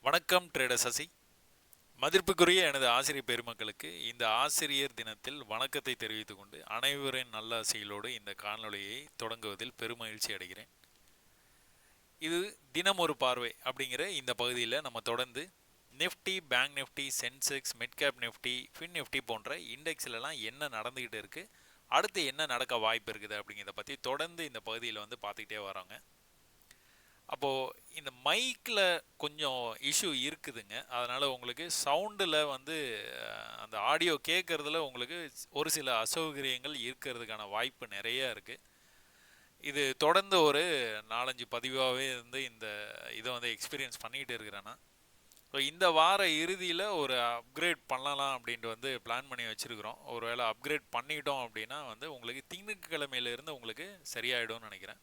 வணக்கம் ட்ரேடர் சசி. மதிப்புக்குரிய எனது ஆசிரியர் பெருமக்களுக்கு இந்த ஆசிரியர் தினத்தில் வணக்கத்தை தெரிவித்துக் கொண்டு அனைவரின் நல்லாசைகளோடு இந்த காணொளியை தொடங்குவதில் பெருமகிழ்ச்சி அடைகிறேன். இது தினம் ஒரு பார்வை அப்படிங்கிற இந்த பகுதியில் நம்ம தொடர்ந்து Nifty, bank Nifty, Sensex, mid cap Nifty, fin Nifty போன்ற இண்டெக்ஸ்லலாம் என்ன நடந்துக்கிட்டு இருக்குது, அடுத்து என்ன நடக்க வாய்ப்பு இருக்குது அப்படிங்கிறத பற்றி தொடர்ந்து இந்த பகுதியில் வந்து பார்த்துக்கிட்டே வரோங்க. அப்போது இந்த மைக்கில் கொஞ்சம் இஷ்யூ இருக்குதுங்க. அதனால் உங்களுக்கு சவுண்டில் வந்து அந்த ஆடியோ கேட்குறதுல உங்களுக்கு ஒரு சில அசௌகரியங்கள் இருக்கிறதுக்கான வாய்ப்பு நிறையா இருக்குது. இது தொடர்ந்து ஒரு 4-5 பதிவாகவே இருந்து இந்த இதை வந்து எக்ஸ்பீரியன்ஸ் பண்ணிகிட்டு இருக்கிறேன்னா, ஸோ இந்த வார இறுதியில் ஒரு அப்கிரேட் பண்ணலாம் அப்படின்ட்டு வந்து பிளான் பண்ணி வச்சுருக்குறோம். ஒரு வேளை அப்கிரேட் பண்ணிட்டோம் அப்படின்னா வந்து உங்களுக்கு திங்கட்கிழமையிலேருந்து உங்களுக்கு சரியாயிடும்னு நினைக்கிறேன்.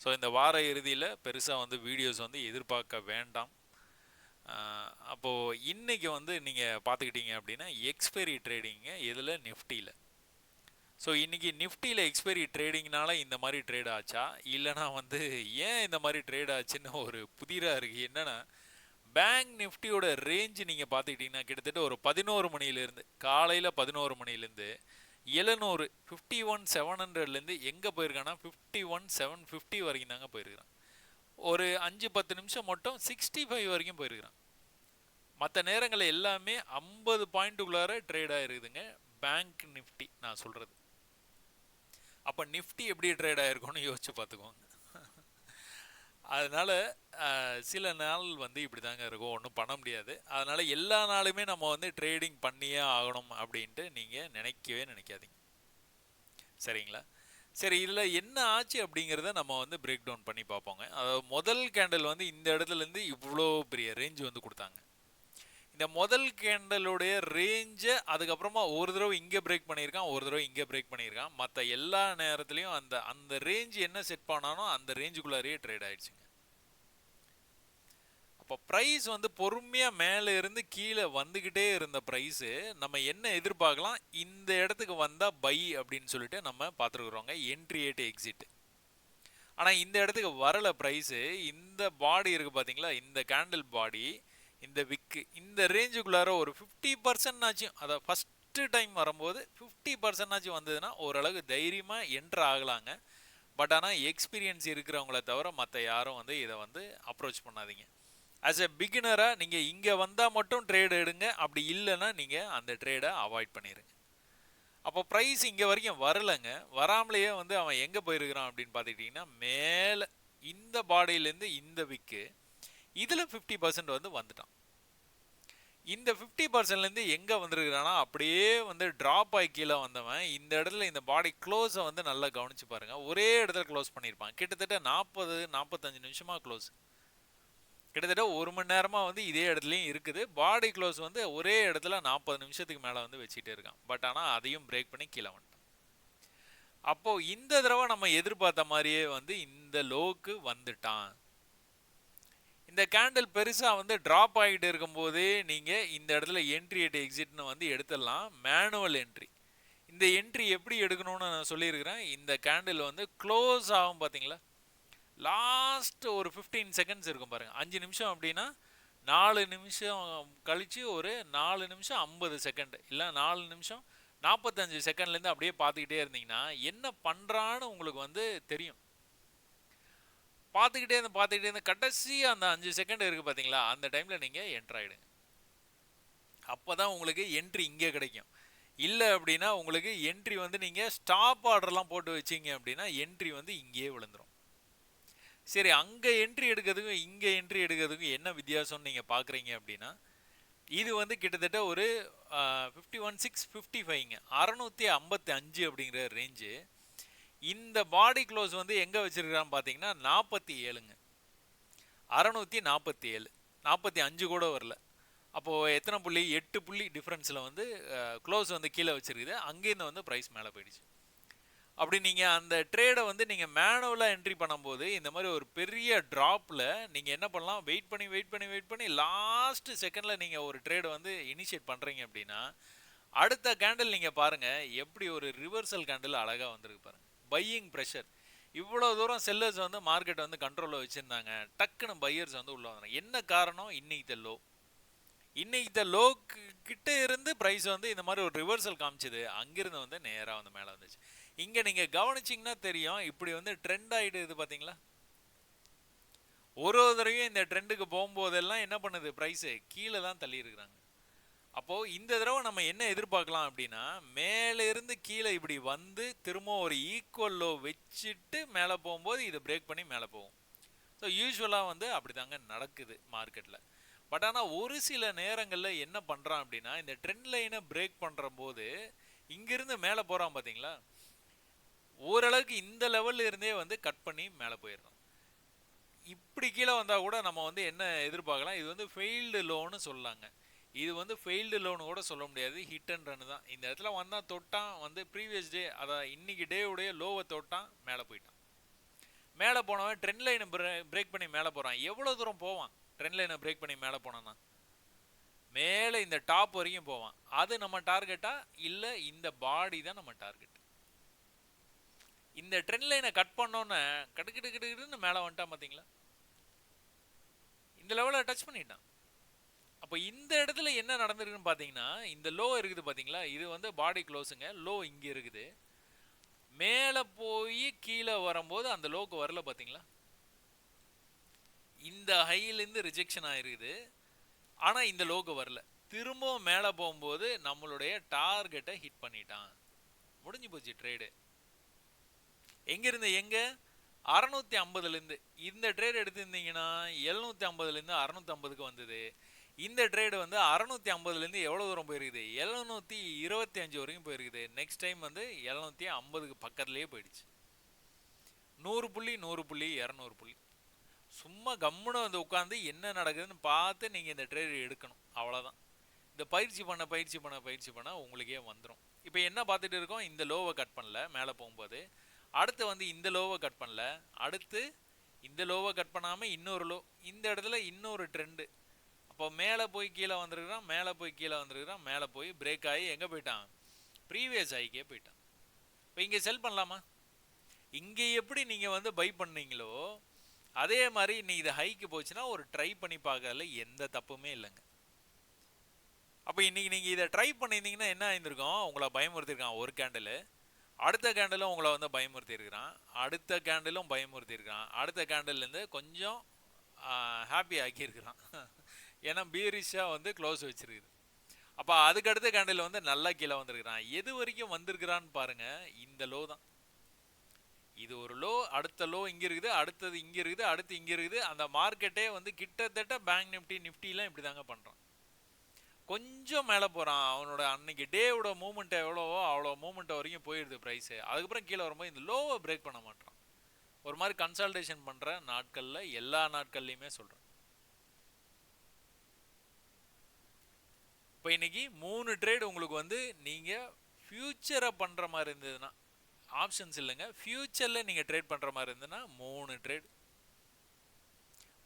ஸோ இந்த வார இறுதியில் பெருசாக வந்து வீடியோஸ் வந்து எதிர்பார்க்க வேண்டாம். அப்போது இன்றைக்கி வந்து நீங்கள் பார்த்துக்கிட்டீங்க அப்படின்னா எக்ஸ்பைரி ட்ரேடிங்க இதில் நிஃப்டியில். ஸோ இன்றைக்கி நிஃப்டியில் எக்ஸ்பைரி ட்ரேடிங்னால இந்த மாதிரி ட்ரேட் ஆச்சா, இல்லைனா வந்து ஏன் இந்த மாதிரி ட்ரேட் ஆச்சுன்னு ஒரு புதிராக இருக்குது. என்னென்னா, பேங்க் நிஃப்டியோட ரேஞ்சு நீங்கள் பார்த்துக்கிட்டிங்கன்னா கிட்டத்தட்ட ஒரு 11 மணிலேருந்து காலையில் 11 மணிலேருந்து 700 51,700லேருந்து எங்கே போயிருக்கான்னா 51,750 வரைக்கும் தாங்க போயிருக்கிறான். ஒரு 5-10 நிமிஷம் மட்டும் 65 வரைக்கும் போயிருக்கிறான். மற்ற நேரங்களில் எல்லாமே 50 பாயிண்ட்டுக்குள்ளார ட்ரேட் ஆகிருக்குதுங்க பேங்க் நிஃப்டி நான் சொல்கிறது. அப்போ நிஃப்டி எப்படி ட்ரேட் ஆகிருக்கும்னு யோசிச்சு பார்த்துக்கோங்க. அதனால் சில நாள் வந்து இப்படி தாங்க இருக்கும், ஒன்றும் பண்ண முடியாது. அதனால் எல்லா நாளுமே நம்ம வந்து ட்ரேடிங் பண்ணியே ஆகணும் அப்படின்ட்டு நீங்கள் நினைக்கவே நினைக்காதீங்க, சரிங்களா? சரி, இதில் என்ன ஆச்சு அப்படிங்கிறத நம்ம வந்து பிரேக் டவுன் பண்ணி பார்ப்போங்க. அதாவது முதல் கேண்டில் வந்து இந்த இடத்துலேருந்து இவ்வளோ பெரிய ரேஞ்ச் வந்து கொடுத்தாங்க. இந்த முதல் கேண்டலுடைய ரேஞ்சை அதுக்கப்புறமா ஒரு தடவை இங்கே பிரேக் பண்ணியிருக்கான், ஒரு தடவை இங்கே பிரேக் பண்ணியிருக்கான். மற்ற எல்லா நேரத்துலையும் அந்த அந்த ரேஞ்சு என்ன செட் பண்ணானோ அந்த ரேஞ்சுக்குள்ளாரையே ட்ரேட் ஆகிடுச்சுங்க. அப்போ ப்ரைஸ் வந்து பொறுமையாக மேலே இருந்து கீழே வந்துக்கிட்டே இருந்த ப்ரைஸு நம்ம என்ன எதிர்பார்க்கலாம், இந்த இடத்துக்கு வந்தால் பை அப்படின்னு சொல்லிட்டு நம்ம பார்த்துருக்குறோங்க, என்ட்ரி ஏட்டு எக்ஸிட். ஆனால் இந்த இடத்துக்கு வரலை ப்ரைஸு. இந்த பாடி இருக்குது பார்த்தீங்களா, இந்த கேண்டில் பாடி, இந்த விக்கு, இந்த ரேஞ்சுக்குள்ளார ஒரு 50% ஆச்சும், அதை ஃபஸ்ட்டு டைம் வரும்போது 50% வந்ததுன்னா ஓரளவுக்கு தைரியமாக என்ட்ரு ஆகலாங்க. பட் ஆனால் எக்ஸ்பீரியன்ஸ் இருக்கிறவங்கள தவிர மற்ற யாரும் வந்து இதை வந்து அப்ரோச் பண்ணாதீங்க. ஆஸ் எ பிகினராக நீங்கள் இங்கே வந்தால் மட்டும் ட்ரேட் எடுங்க, அப்படி இல்லைன்னா நீங்கள் அந்த ட்ரேடை அவாய்ட் பண்ணிடுங்க. அப்போ ப்ரைஸ் இங்கே வரைக்கும் வரலைங்க. வராமலேயே வந்து அவன் எங்கே போயிருக்கிறான் அப்படின்னு பார்த்துக்கிட்டிங்கன்னா, மேலே இந்த பாடியிலேருந்து இந்த விக்கு இதில் 50% வந்து வந்துட்டான். இந்த 50%லேருந்து எங்கே வந்துருக்கிறானா, அப்படியே வந்து ட்ராப் ஆகி கீழே வந்தவன் இந்த இடத்துல இந்த பாடி க்ளோஸை வந்து நல்லா கவனித்து பாருங்கள். ஒரே இடத்துல க்ளோஸ் பண்ணியிருப்பான். கிட்டத்தட்ட 40-45 நிமிஷமாக க்ளோஸ். கிட்டத்தட்ட 1 மணி நேரமாக வந்து இதே இடத்துலையும் இருக்குது. பாடி க்ளோஸ் வந்து ஒரே இடத்துல 40 நிமிஷத்துக்கு மேலே வந்து வச்சுட்டே இருக்கான். பட் ஆனால் அதையும் பிரேக் பண்ணி கீழே வந்துட்டான். அப்போது இந்த தடவை நம்ம எதிர்பார்த்த மாதிரியே வந்து இந்த லோவுக்கு வந்துட்டான். இந்த கேண்டில் பெருசாக வந்து ட்ராப் ஆகிட்டு இருக்கும்போதே நீங்கள் இந்த இடத்துல என்ட்ரி எட் எக்ஸிட்னு வந்து எடுத்துடலாம். Manual entry. இந்த என்ட்ரி எப்படி எடுக்கணும்னு நான் சொல்லியிருக்கிறேன். இந்த கேண்டில் வந்து க்ளோஸ் ஆகும் பார்த்தீங்களா, லாஸ்ட் ஒரு 15 செகண்ட்ஸ் இருக்கும் பாருங்கள். 5 நிமிஷம் அப்படின்னா 4 நிமிஷம் கழித்து ஒரு 4 நிமிஷம் 50 செகண்ட், இல்லை 4 நிமிஷம் 45 செகண்ட்லேருந்து அப்படியே பார்த்துக்கிட்டே இருந்தீங்கன்னா என்ன பண்ணுறான்னு உங்களுக்கு வந்து தெரியும். பார்த்துக்கிட்டே இருந்து கடைசி அந்த 5 செகண்ட் இருக்குது பார்த்தீங்களா, அந்த டைமில் நீங்கள் என்ட்ரு ஆகிடுங்க. அப்போ தான் உங்களுக்கு என்ட்ரி இங்கே கிடைக்கும். இல்லை அப்படின்னா உங்களுக்கு என்ட்ரி வந்து நீங்கள் ஸ்டாப் ஆர்டர்லாம் போட்டு வச்சிங்க அப்படின்னா என்ட்ரி வந்து இங்கேயே விழுந்துடும். சரி, அங்கே என்ட்ரி எடுக்கிறதுக்கும் இங்கே என்ட்ரி எடுக்கிறதுக்கும் என்ன வித்தியாசம்னு நீங்கள் பார்க்குறீங்க அப்படின்னா, இது வந்து கிட்டத்தட்ட ஒரு 51,655ங்க, 655 அப்படிங்கிற ரேஞ்சு. இந்த பாடி க்ளோஸ் வந்து எங்கே வச்சுருக்கிறான்னு பார்த்தீங்கன்னா 47ங்க, 647, 45 கூட வரல. அப்போது எத்தனை புள்ளி, 8 புள்ளி டிஃப்ரென்ஸில் வந்து க்ளோஸ் வந்து கீழே வச்சுருக்குது. அங்கேருந்து வந்து ப்ரைஸ் மேலே போயிடுச்சு. அப்படி நீங்கள் அந்த ட்ரேடை வந்து நீங்கள் மேனுவலாக என்ட்ரி பண்ணும்போது இந்த மாதிரி ஒரு பெரிய ட்ராப்பில் நீங்கள் என்ன பண்ணலாம், வெயிட் பண்ணி லாஸ்ட்டு செகண்டில் நீங்கள் ஒரு ட்ரேடை வந்து இனிஷியேட் பண்ணுறீங்க அப்படின்னா, அடுத்த கேண்டில் நீங்கள் பாருங்கள் எப்படி ஒரு ரிவர்சல் கேண்டில் அழகாக வந்திருக்கு பாருங்கள். Buying pressure. இவ்வளோ தூரம் செல்லர்ஸ் வந்து மார்க்கெட் வந்து கண்ட்ரோலில் வச்சுருந்தாங்க, டக்குன்னு பையர்ஸ் வந்து உள்ள வந்தாங்க. என்ன காரணம்? இன்னைக்கு த லோ கிட்ட இருந்து ப்ரைஸ் வந்து இந்த மாதிரி ஒரு ரிவர்சல் காமிச்சது, அங்கிருந்து வந்து நேராக வந்து மேலே வந்துச்சு. இங்கே நீங்கள் கவனிச்சிங்கன்னா தெரியும், இப்படி வந்து ட்ரெண்ட் ஆகிடுது பார்த்தீங்களா? ஒரு தடவையும் இந்த ட்ரெண்டுக்கு போகும்போதெல்லாம் என்ன பண்ணுது, ப்ரைஸு கீழே தான் தள்ளி இருக்கிறாங்க. அப்போது இந்த தடவை நம்ம என்ன எதிர்பார்க்கலாம் அப்படின்னா, மேலே இருந்து கீழே இப்படி வந்து திரும்ப ஒரு ஈக்குவல் லோ வச்சுட்டு மேலே போகும்போது இதை பிரேக் பண்ணி மேலே போகும். ஸோ யூஸ்வலாக வந்து அப்படி தாங்க நடக்குது மார்க்கெட்டில். பட் ஆனால் ஒரு சில நேரங்களில் என்ன பண்ணுறான் அப்படின்னா, இந்த ட்ரெண்ட் லைனை பிரேக் பண்ணுற போது இங்கிருந்து மேலே போகிறான் பார்த்தீங்களா, ஓரளவுக்கு இந்த லெவலில் இருந்தே வந்து கட் பண்ணி மேலே போயிடுறான். இப்படி கீழே வந்தால் கூட நம்ம வந்து என்ன எதிர்பார்க்கலாம், இது வந்து ஃபெயில்டு லோன்னு சொல்லலாங்க. இது வந்து ஃபெயில்டு லோனு கூட சொல்ல முடியாது, ஹிட் அண்ட் ரன் தான். இந்த இடத்துல வந்தால் தொட்டான் வந்து ப்ரீவியஸ் டே, அதான் இன்னைக்கு டேவுடைய லோவை தொட்டான், மேலே போயிட்டான். மேலே போனவன் ட்ரெண்ட் லைனை பிரேக் பண்ணி மேலே போகிறான். எவ்வளோ தூரம் போவான் ட்ரெண்ட் லைனை பிரேக் பண்ணி மேலே போனான்னா? மேலே இந்த டாப் வரைக்கும் போவான். அது நம்ம டார்கெட்டா இல்லை இந்த பாடி தான் நம்ம டார்கெட்? இந்த ட்ரெண்ட் லைனை கட் பண்ணோன்னே கிடுக்கிட்டு மேலே வந்துட்டான் பார்த்தீங்களா, இந்த லெவலில் டச் பண்ணிட்டான். அப்போ இந்த இடத்துல என்ன நடந்திருக்குன்னு பார்த்தீங்கன்னா, இந்த லோ இருக்குது பார்த்தீங்களா, இது வந்து பாடி க்ளோஸுங்க. லோ இங்கே இருக்குது, மேலே போய் கீழே வரும்போது அந்த லோக்கு வரல பார்த்தீங்களா, இந்த ஹைலேருந்து ரிஜெக்ஷன் ஆகிருக்குது. ஆனால் இந்த லோக்கு வரல, திரும்பவும் மேலே போகும்போது நம்மளுடைய டார்கெட்டை ஹிட் பண்ணிட்டான். முடிஞ்சு போச்சு ட்ரேடு. எங்கேருந்து எங்கே? 650லேருந்து இந்த ட்ரேட் எடுத்திருந்தீங்கன்னா 750லேருந்து 650க்கு வந்தது. இந்த ட்ரேடு வந்து 650லேருந்து எவ்வளோ தூரம் போயிருக்குது, 725 வரைக்கும் போயிருக்குது. நெக்ஸ்ட் டைம் வந்து 750க்கு பக்கத்துலேயே போயிடுச்சு. 100 புள்ளி 100 புள்ளி 200 புள்ளி. சும்மா கம்முன்னு வந்து உட்காந்து என்ன நடக்குதுன்னு பார்த்து நீங்கள் இந்த ட்ரேடு எடுக்கணும், அவ்வளோதான். இந்த பயிற்சி பண்ண உங்களுக்கே வந்துடும். இப்போ என்ன பார்த்துட்டு இருக்கோம், இந்த லோவை கட் பண்ணல மேலே போகும்போது, அடுத்து வந்து இந்த லோவை கட் பண்ணல, அடுத்து இந்த லோவை கட் பண்ணாமல் இன்னொரு லோ, இந்த இடத்துல இன்னொரு ட்ரெண்டு. அப்போ மேலே போய் கீழே வந்துருக்கிறான், மேலே போய் பிரேக் ஆகி எங்கே போயிட்டான், ப்ரீவியஸ் ஹைக்கே போயிட்டான். இப்போ இங்கே செல் பண்ணலாமா? இங்கே எப்படி நீங்கள் வந்து பை பண்ணீங்களோ அதே மாதிரி நீ இது ஹைக்கு போச்சுன்னா ஒரு ட்ரை பண்ணி பார்க்கறதுல எந்த தப்புமே இல்லைங்க. அப்போ இன்றைக்கி நீங்கள் இதை ட்ரை பண்ணியிருந்தீங்கன்னா என்ன ஆயிருந்திருக்கும், உங்களை பயமுறுத்திருக்கான் ஒரு கேண்டில், அடுத்த கேண்டிலும் உங்களை வந்து பயமுறுத்திருக்கிறான், அடுத்த கேண்டிலும் பயமுறுத்திருக்கிறான், அடுத்த கேண்டில்லேருந்து கொஞ்சம் ஹாப்பி ஆக்கியிருக்கிறான். ஏன்னா பீரிஷாக வந்து க்ளோஸ் வச்சிருக்குது. அப்போ அதுக்கடுத்த கேண்டில் வந்து நல்லா கீழே வந்திருக்கிறான். எது வரைக்கும் வந்திருக்கிறான்னு பாருங்கள், இந்த லோ தான். இது ஒரு லோ, அடுத்த லோ இங்கே இருக்குது, அடுத்தது இங்கே இருக்குது, அடுத்து இங்கே இருக்குது. அந்த மார்க்கெட்டே வந்து கிட்டத்தட்ட பேங்க் நிஃப்டிலாம் இப்படி தாங்க பண்ணுறான். கொஞ்சம் மேலே போகிறான், அவனோட அன்னைக்கு டேவோட மூமெண்ட் எவ்வளவோ அவ்வளோ மூமெண்ட் வரைக்கும் போயிடுது ப்ரைஸு. அதுக்கப்புறம் கீழே வரும்போது இந்த லோவை பிரேக் பண்ண மாட்டான். ஒரு மாதிரி கன்சல்டேஷன் பண்ணுற நாட்களில் எல்லா நாட்கள்லையுமே சொல்கிறேன். இப்போ இன்றைக்கி 3 ட்ரேடு உங்களுக்கு வந்து நீங்கள் ஃப்யூச்சரை பண்ணுற மாதிரி இருந்ததுன்னா, ஆப்ஷன்ஸ் இல்லைங்க, ஃப்யூச்சரில் நீங்கள் ட்ரேட் பண்ணுற மாதிரி இருந்ததுன்னா 3 ட்ரேட்.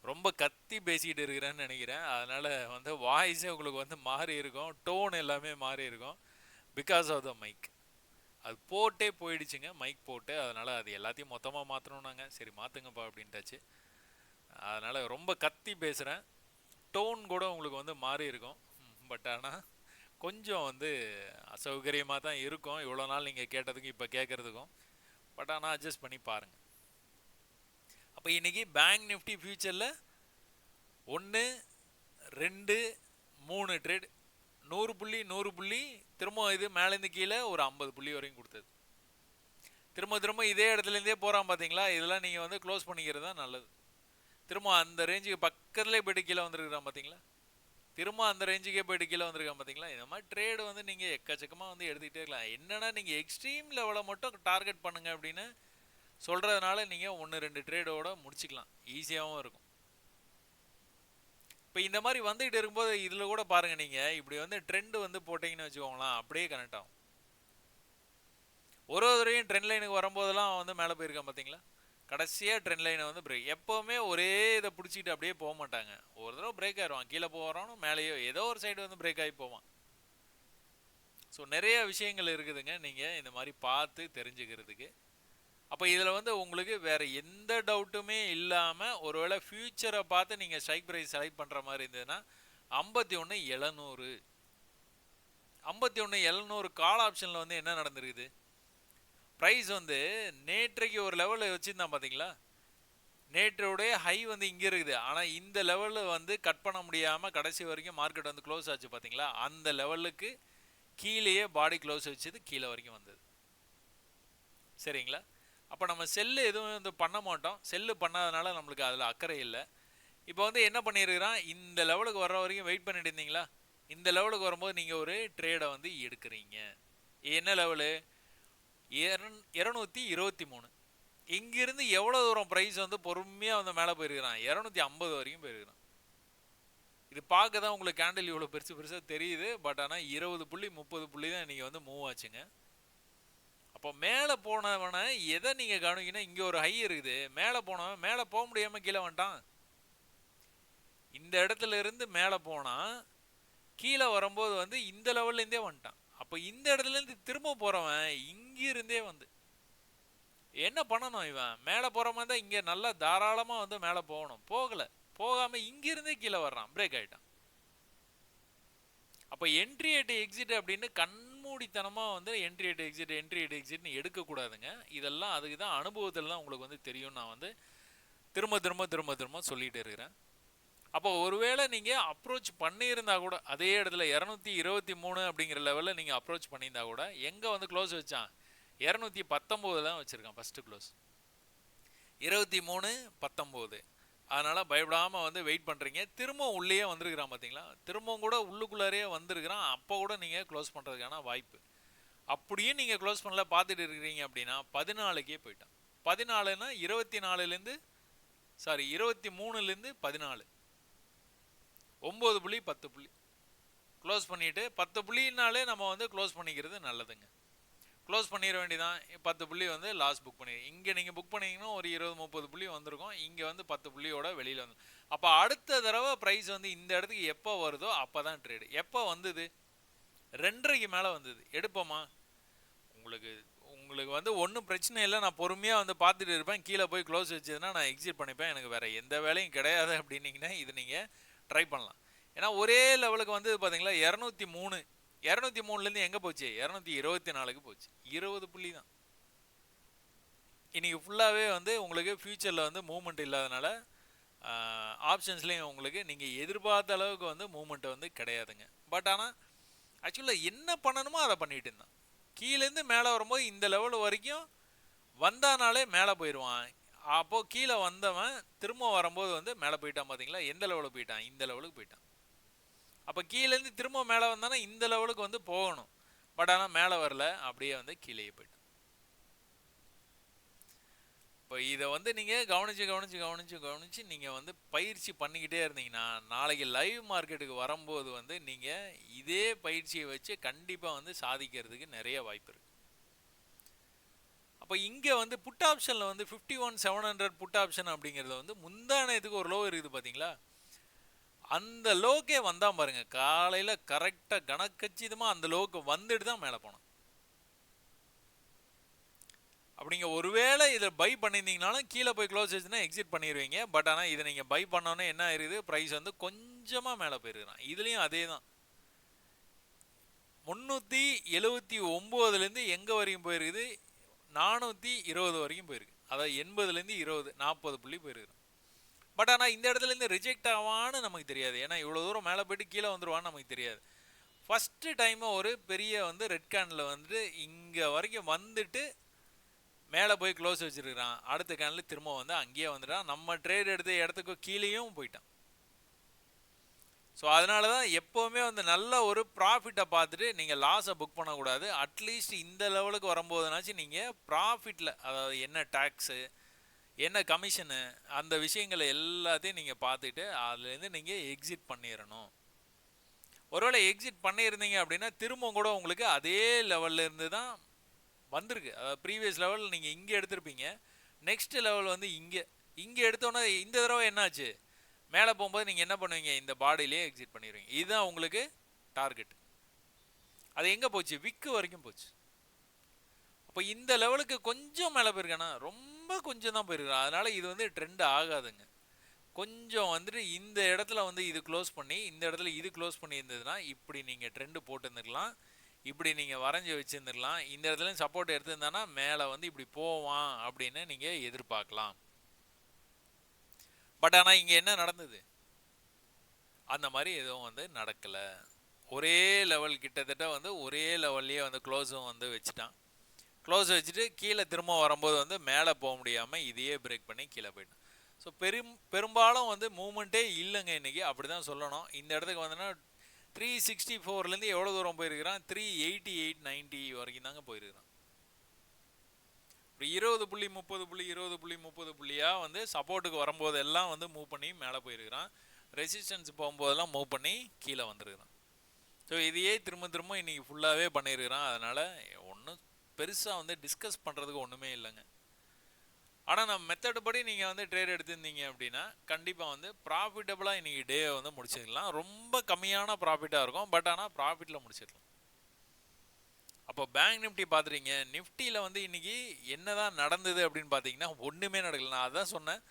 ரொம்ப கத்தி பேசிகிட்டு இருக்கிறேன்னு நினைக்கிறேன், அதனால் வந்து வாய்ஸே உங்களுக்கு வந்து மாறி இருக்கும், டோன் எல்லாமே மாறி இருக்கும். பிகாஸ் ஆஃப் த மைக், அது போட்டே போயிடுச்சுங்க, மைக் போட்டு. அதனால் அது எல்லாத்தையும் மொத்தமாக மாற்றணுன்னாங்க, சரி மாற்றுங்கப்பா அப்படின்ட்டாச்சு. அதனால் ரொம்ப கத்தி பேசுகிறேன், டோன் கூட உங்களுக்கு வந்து மாறி இருக்கும். பட் ஆனால் கொஞ்சம் வந்து அசௌகரியமாக தான் இருக்கும், இவ்வளோ நாள் நீங்கள் கேட்டதுக்கும் இப்போ கேட்குறதுக்கும். பட் ஆனால் அட்ஜஸ்ட் பண்ணி பாருங்கள். அப்போ இன்றைக்கி பேங்க் நிஃப்டி ஃபியூச்சரில் 1 2 3 ட்ரேட், 100 புள்ளி 100 புள்ளி, திரும்ப இது மேலேருந்து கீழே ஒரு 50 புள்ளி வரைக்கும் கொடுத்தது. திரும்ப இதே இடத்துலேருந்தே போகிறான் பார்த்தீங்களா, இதெல்லாம் நீங்கள் வந்து க்ளோஸ் பண்ணிக்கிறது தான் நல்லது. திரும்ப அந்த ரேஞ்சுக்கு பக்கத்துலேயே போய்ட்டு கீழே வந்துருக்குறான் பார்த்தீங்களா, திரும்ப அந்த ரேஞ்சுக்கே போய்ட்டு கீழே வந்துருக்கான் பார்த்தீங்களா. இந்த மாதிரி ட்ரேடு வந்து நீங்கள் எக்கச்சக்கமாக வந்து எடுத்துக்கிட்டே இருக்கலாம். என்னென்னா நீங்கள் எக்ஸ்ட்ரீம் லெவலை மட்டும் டார்கெட் பண்ணுங்கள் அப்படின்னு சொல்கிறதுனால நீங்கள் 1-2 ட்ரேடோட முடிச்சிக்கலாம், ஈஸியாகவும் இருக்கும். இப்போ இந்த மாதிரி வந்துகிட்டு இருக்கும்போது இதில் கூட பாருங்கள், நீங்கள் இப்படி வந்து ட்ரெண்டு வந்து போட்டிங்கன்னு வச்சுக்கோங்களேன், அப்படியே கனெக்ட் ஆகும். ஒரு தடவையும் ட்ரெண்ட் லைனுக்கு வரும்போதெல்லாம் வந்து மேலே போயிருக்கான் பார்த்தீங்களா, கடைசியாக ட்ரெண்ட் லைனை வந்து பிரேக். எப்போவுமே ஒரே இதை பிடிச்சிட்டு அப்படியே போக மாட்டாங்க, ஒரு தடவை பிரேக் ஆயிடுவான், கீழே போகிறானோ மேலேயோ ஏதோ ஒரு சைடு வந்து பிரேக் ஆகி போவான். ஸோ நிறைய விஷயங்கள் இருக்குதுங்க நீங்கள் இந்த மாதிரி பார்த்து தெரிஞ்சுக்கிறதுக்கு. அப்போ இதில் வந்து உங்களுக்கு வேறு எந்த டவுட்டுமே இல்லாமல் ஒருவேளை ஃப்யூச்சரை பார்த்து நீங்கள் ஸ்ட்ரைக் ப்ரைஸ் செலக்ட் பண்ணுற மாதிரி இருந்ததுன்னா 51,700 51,700 கால் ஆப்ஷனில் வந்து என்ன நடந்திருக்குது? ப்ரைஸ் வந்து நேற்றைக்கு ஒரு லெவலில் வச்சுருந்தான் பார்த்தீங்களா? நேற்றோடைய ஹை வந்து இங்கே இருக்குது. ஆனால் இந்த லெவலில் வந்து கட் பண்ண முடியாமல் கடைசி வரைக்கும் மார்க்கெட் வந்து க்ளோஸ் ஆச்சு பார்த்தீங்களா? அந்த லெவலுக்கு கீழேயே பாடி க்ளோஸ் வச்சது கீழே வரைக்கும் வந்தது. சரிங்களா? அப்போ நம்ம செல்லு எதுவும் வந்து பண்ண மாட்டோம். செல்லு பண்ணாதனால நம்மளுக்கு அதில் அக்கறை இல்லை. இப்போ வந்து என்ன பண்ணியிருக்கிறான், இந்த லெவலுக்கு வர்ற வரைக்கும் வெயிட் பண்ணிட்டு இருந்தீங்களா? இந்த லெவலுக்கு வரும்போது நீங்கள் ஒரு ட்ரேடை வந்து எடுக்கிறீங்க. என்ன லெவலு? 223. இங்கிருந்து எவ்வளோ தூரம் ப்ரைஸ் வந்து பொறுமையாக வந்து மேலே போயிருக்கிறான்? 250 வரைக்கும் போயிருக்கிறான். இது பார்க்க தான் உங்களுக்கு கேண்டில் இவ்வளோ பெருசு பெருசாக தெரியுது. பட் ஆனால் 20 புள்ளி 30 புள்ளி தான் இன்றைக்கி வந்து மூவ் ஆச்சுங்க. அப்போ மேலே போனவனை எதை நீங்கள் கவனிக்கணும்? இங்கே ஒரு ஹை இருக்குது. மேலே போனவன் மேலே போக முடியாமல் கீழே வந்துட்டான். இந்த இடத்துல இருந்து மேலே போனால் கீழே வரும்போது வந்து இந்த லெவல்லேருந்தே வந்துட்டான். அப்போ இந்த இடத்துலேருந்து திரும்ப போகிறவன் இங்கிருந்தே வந்து என்ன பண்ணணும்? இவன் மேலே போகிற மாதிரி தான் இங்கே நல்லா தாராளமாக வந்து மேலே போகணும். போகலை. போகாமல் இங்கிருந்தே கீழே வர்றான். பிரேக் ஆகிட்டான். அப்போ என்ட்ரி எட்டு எக்ஸிட் அப்படின்னு கண்மூடித்தனமாக வந்து என்ட்ரி எட்டு எக்ஸிட்னு எடுக்கக்கூடாதுங்க. இதெல்லாம் அதுக்கு தான் அனுபவத்தில் தான் உங்களுக்கு வந்து தெரியும். நான் வந்து திரும்ப சொல்லிகிட்டு இருக்கிறேன். அப்போ ஒருவேளை நீங்கள் அப்ரோச் பண்ணியிருந்தா கூட அதே இடத்துல 223 அப்படிங்கிற லெவலில் நீங்கள் அப்ரோச் பண்ணியிருந்தா கூட எங்கே வந்து க்ளோஸ் வச்சான்? 219 தான் வச்சுருக்கான் ஃபஸ்ட்டு க்ளோஸ். 23-19. அதனால் பயப்படாமல் வந்து வெயிட் பண்ணுறீங்க. திரும்பவும் உள்ளே வந்திருக்கிறான் பார்த்தீங்களா? திரும்பவும் கூட உள்ளுக்குள்ளாரே வந்திருக்கிறான். அப்போ கூட நீங்கள் க்ளோஸ் பண்ணுறதுக்கான வாய்ப்பு. அப்படியே நீங்கள் க்ளோஸ் பண்ணல பார்த்துட்டு இருக்கிறீங்க அப்படின்னா 14க்கே போயிட்டான். 14னா 23லேருந்து 14 9 புள்ளி 10 புள்ளி க்ளோஸ் பண்ணிவிட்டு 10 புள்ளினாலே நம்ம வந்து க்ளோஸ் பண்ணிக்கிறது நல்லதுங்க. க்ளோஸ் பண்ணிட வேண்டியதான். 10 புள்ளி வந்து லாஸ் புக் பண்ணி இங்கே நீங்கள் புக் பண்ணிங்கன்னா ஒரு 20-30 புள்ளி வந்திருக்கும். இங்கே வந்து 10 புள்ளியோட வெளியில் வந்து அப்போ அடுத்த தடவை ப்ரைஸ் வந்து இந்த இடத்துக்கு எப்போ வருதோ அப்போ தான் ட்ரேடு. எப்போ வந்தது? 2:30க்கு மேலே வந்தது. எடுப்போமா? உங்களுக்கு வந்து ஒன்றும் பிரச்சனை இல்லை. நான் பொறுமையாக வந்து பார்த்துட்டு இருப்பேன். கீழே போய் க்ளோஸ் வச்சதுன்னா நான் எக்ஸிட் பண்ணிப்பேன். எனக்கு வேறு எந்த வேலையும் கிடையாது அப்படின்னீங்கன்னா இது நீங்கள் ட்ரை பண்ணலாம். ஏன்னா ஒரே லெவலுக்கு வந்து பார்த்தீங்களா 203லேருந்து எங்கே போச்சு? 224க்கு போச்சு. 20 புள்ளி தான். இன்றைக்கி ஃபுல்லாகவே வந்து உங்களுக்கு ஃப்யூச்சரில் வந்து மூவ்மெண்ட் இல்லாதனால ஆப்ஷன்ஸ்லேயும் உங்களுக்கு நீங்கள் எதிர்பார்த்த அளவுக்கு வந்து மூவ்மெண்ட் வந்து கிடையாதுங்க. பட் ஆனால் ஆக்சுவலாக என்ன பண்ணணுமோ அதை பண்ணிகிட்டு இருந்தான். கீழேருந்து மேலே வரும்போது இந்த லெவல் வரைக்கும் வந்தானாலே மேலே போயிடுவான். அப்போது கீழே வந்தவன் திரும்ப வரும்போது வந்து மேலே போயிட்டான் பார்த்தீங்களா? எந்த லெவலுக்கு போயிட்டான்? இந்த லெவலுக்கு போயிட்டான். அப்போ கீழேருந்து திரும்ப மேலே வந்தானா இந்த லெவலுக்கு வந்து போகணும். பட் ஆனால் மேலே வரல. அப்படியே வந்து கீழே போயிட்டான். இப்போ இதை வந்து நீங்கள் கவனித்து நீங்கள் வந்து பயிற்சி பண்ணிக்கிட்டே இருந்தீங்கன்னா நாளைக்கு லைவ் மார்க்கெட்டுக்கு வரும்போது வந்து நீங்கள் இதே பயிற்சியை வச்சு கண்டிப்பாக வந்து சாதிக்கிறதுக்கு நிறைய வாய்ப்பு இருக்குது. அப்போ இங்கே வந்து புட் ஆப்ஷனில் வந்து 51,700 புட் ஆப்ஷன் அப்படிங்கிறது வந்து முந்தானத்துக்கு ஒரு லோ இருக்குது பார்த்தீங்களா? அந்த லோக்கே வந்தால் பாருங்க, காலையில் கரெக்டாக கணக்கச்சிதமாக அந்த லோக்கு வந்துட்டு தான் மேலே போனோம். அப்படிங்க ஒருவேளை இதை பை பண்ணியிருந்தீங்கனாலும் கீழே போய் க்ளோஸ் வச்சுன்னா எக்ஸிட் பண்ணிடுவீங்க. பட் ஆனால் இதை நீங்கள் பை பண்ணோன்னே என்ன ஆயிருது? ப்ரைஸ் வந்து கொஞ்சமாக மேலே போயிருக்கிறான். இதுலேயும் அதே தான். 379லேருந்து எங்கே வரைக்கும் போயிருக்குது? 420 வரைக்கும் போயிருக்கு. அதாவது 80லேருந்து 20 40 புள்ளி போயிருக்கு. பட் ஆனால் இந்த இடத்துலேருந்து ரிஜெக்ட் ஆவான்னு நமக்கு தெரியாது. ஏன்னா இவ்வளோ தூரம் மேலே போய்ட்டு கீழே வந்துடுவான்னு நமக்கு தெரியாது. ஃபஸ்ட்டு டைமாக ஒரு பெரிய வந்து ரெட் கேனில் வந்து இங்கே வரைக்கும் வந்துட்டு மேலே போய் க்ளோஸ் வச்சுருக்கிறான். அடுத்த கேனில் திரும்ப வந்து அங்கேயே வந்துட்டான். நம்ம ட்ரேட் எடுத்த இடத்துக்கு கீழேயும் போயிட்டான். ஸோ அதனால தான் எப்போவுமே வந்து நல்ல ஒரு ப்ராஃபிட்டை பார்த்துட்டு நீங்கள் லாஸை புக் பண்ணக்கூடாது. அட்லீஸ்ட் இந்த லெவலுக்கு வரும்போதுனாச்சும் நீங்கள் ப்ராஃபிட்டில், அதாவது என்ன டேக்ஸு என்ன கமிஷனு அந்த விஷயங்களை எல்லாத்தையும் நீங்கள் பார்த்துட்டு அதுலேருந்து நீங்கள் எக்ஸிட் பண்ணிடணும். ஒருவேளை எக்ஸிட் பண்ணியிருந்தீங்க அப்படின்னா திரும்ப கூட உங்களுக்கு அதே லெவல்லேருந்து தான் வந்திருக்கு. அதாவது ப்ரீவியஸ் லெவல் நீங்கள் இங்கே எடுத்திருப்பீங்க. நெக்ஸ்ட் லெவல் வந்து இங்கே எடுத்தோன்னே இந்த தடவை என்னாச்சு? மேலே போகும்போது நீங்கள் என்ன பண்ணுவீங்க? இந்த பாடியிலே எக்ஸிட் பண்ணிடுவீங்க. இதுதான் உங்களுக்கு டார்கெட். அது எங்கே போச்சு? விக்கு வரைக்கும் போச்சு. அப்போ அப்போ இந்த லெவலுக்கு கொஞ்சம் மேலே போயிருக்கானா, ரொம்ப கொஞ்சம் தான் போயிருக்கான். அதனால இது வந்து ட்ரெண்ட் ஆகாதுங்க. கொஞ்சம் வந்துட்டு இந்த இடத்துல வந்து இது க்ளோஸ் பண்ணி இந்த இடத்துல இது க்ளோஸ் பண்ணி இருந்ததுன்னா இப்படி நீங்கள் ட்ரெண்டு போட்டுருந்துருக்கலாம், இப்படி நீங்கள் வரைஞ்சி வச்சுருந்துருக்கலாம். இந்த இடத்துல சப்போர்ட் எடுத்திருந்தானா மேலே வந்து இப்படி போவான் அப்படின்னு நீங்கள் எதிர்பார்க்கலாம். பட் ஆனால் இங்கே என்ன நடந்தது, அந்த மாதிரி எதுவும் வந்து நடக்கலை. ஒரே லெவல் கிட்டத்தட்ட வந்து ஒரே லெவல்லையே வந்து க்ளோஸும் வந்து வச்சுட்டான். க்ளோஸ் வச்சுட்டு கீழே திரும்ப வரும்போது வந்து மேலே போக முடியாமல் இதையே பிரேக் பண்ணி கீழே போயிட்டான். ஸோ பெரும்பாலும் வந்து மூமெண்ட்டே இல்லைங்க இன்றைக்கி, அப்படி தான் சொல்லணும். இந்த இடத்துக்கு வந்தோன்னா 364லேருந்து எவ்வளோ தூரம் போயிருக்கிறான், 388 90 வரைக்கும் தாங்க போயிருக்கிறான். இப்போ 20 புள்ளி 30 புள்ளி 20 புள்ளி 30 புள்ளியாக வந்து சப்போர்ட்டுக்கு வரும்போதெல்லாம் வந்து மூவ் பண்ணி மேலே போயிருக்கிறான். ரெசிஸ்டன்ஸ் போகும்போதெல்லாம் மூவ் பண்ணி கீழே வந்துருக்கிறான். ஸோ இதையே திரும்ப திரும்ப இன்றைக்கி ஃபுல்லாகவே பண்ணியிருக்கிறான். அதனால் ஒன்றும் பெருசாக வந்து டிஸ்கஸ் பண்ணுறதுக்கு ஒன்றுமே இல்லைங்க. ஆனால் நம்ம மெத்தடு படி நீங்கள் வந்து ட்ரேட் எடுத்திருந்தீங்க அப்படின்னா கண்டிப்பாக வந்து ப்ராஃபிட்டபுளாக இன்றைக்கி டே வந்து முடிச்சிடலாம். ரொம்ப கம்மியான ப்ராஃபிட்டாக இருக்கும், பட் ஆனால் ப்ராஃபிட்டில் முடிச்சிடலாம். அப்போ பேங்க் நிஃப்டி பார்த்துறீங்க, நிஃப்டியில் வந்து இன்றைக்கி என்ன தான் நடந்தது அப்படின்னு பார்த்தீங்கன்னா ஒன்றுமே நடக்கல. நான் அதான் சொன்னேன்,